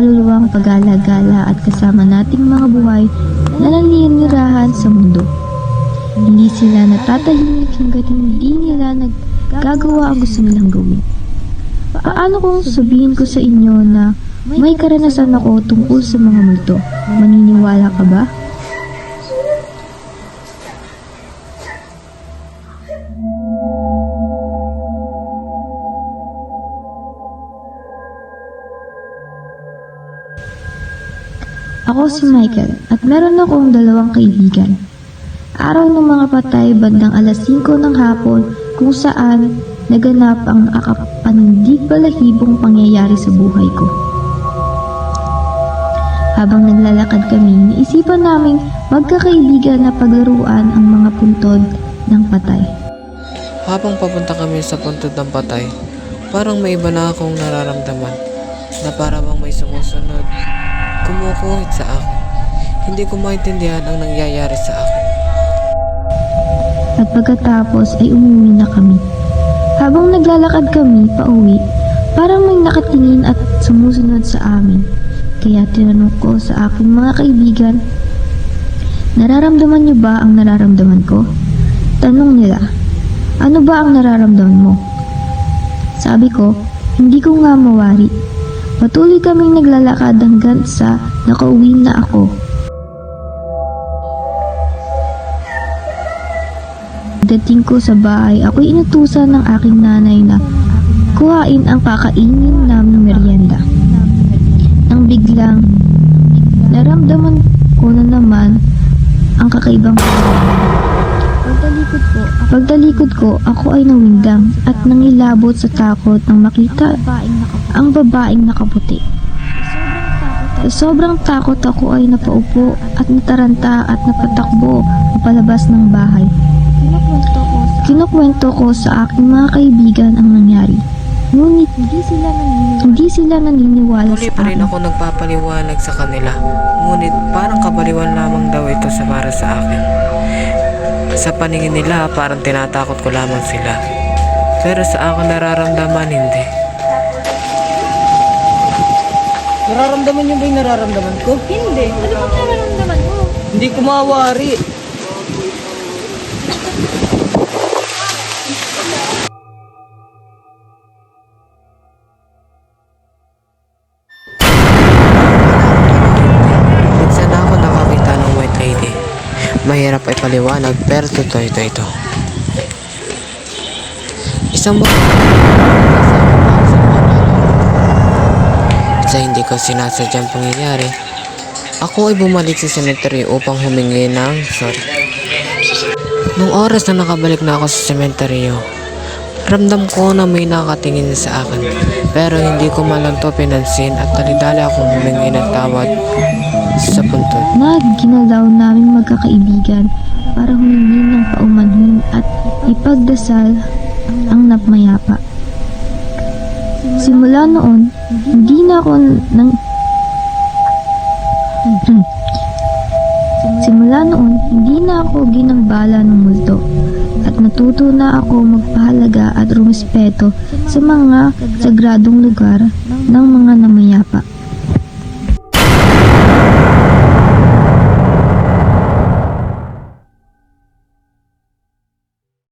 kaluluwang pag-alagala at kasama nating mga buhay na naninirahan sa mundo. Hindi sila natatahimik hanggat hindi nila nagagawa ang gusto nilang gawin. Paano kung sabihin ko sa inyo na may karanasan ako tungkol sa mga multo? Maniniwala ka ba? Ako si Michael at meron akong 2 kaibigan. Araw ng mga patay bandang alas 5 ng hapon kung saan naganap ang nakapanindig balahibong pangyayari sa buhay ko. Habang naglalakad kami, naisipan naming magkakaibigan na paglaruan ang mga puntod ng patay. Habang papunta kami sa puntod ng patay, parang may iba na akong nararamdaman na parang may sumusunod, kumukuhit sa akin. Hindi ko maintindihan ang nangyayari sa akin. At pagkatapos ay umuwi na kami. Habang naglalakad kami pauwi, parang may nakatingin at sumusunod sa amin. Kaya tinanong ko sa aking mga kaibigan, "Nararamdaman niyo ba ang nararamdaman ko?" Tanong nila, "Ano ba ang nararamdaman mo?" Sabi ko, "Hindi ko nga mawari." Patuloy kaming naglalakad hanggang sa nakauwi na ako. Dating ko sa bahay, ako'y inutusan ng aking nanay na kuhain ang kakainin naming merienda. Nang biglang naramdaman ko na naman ang kakaibang pagtalikod ko, ako ay nawindang at nangilabot sa takot nang makita ang babaeng nakaputi. Sa sobrang takot ako ay napaupo at nataranta at napatakbo palabas ng bahay. Kinukwento ko sa aking mga kaibigan ang nangyari. Ngunit hindi sila naniniwala Muli sa pa rin akin. ako nagpapaliwanag sa kanila. Ngunit parang kabaliwan lamang daw ito para sa akin. Sa paningin nila parang tinatakot ko lamang sila. Pero sa akin nararamdaman hindi. Nararamdaman niyo ba yung nararamdaman ko? Hindi. Ano bang nararamdaman mo? Hindi ko mawari. Minsan ako nakakita ng white lady. Mahirap ay paliwanag pero totoo ito. Isang sa hindi ko sinasadyang pangyayari, ako ay bumalik sa cemetery upang humingi ng sorry. Nung oras na nakabalik na ako sa sementeryo, ramdam ko na may nakatingin sa akin. Pero hindi ko man lang to pinansin at talidali akong humingi ng tawad sa puntod. Ginalaw namin magkakaibigan para humingi ng paumanhin at ipagdasal ang napmayapa. Simula noon, hindi na ako ginambala ng multo at natuto na ako magpahalaga at rumispeto sa mga sagradong lugar ng mga namayapa.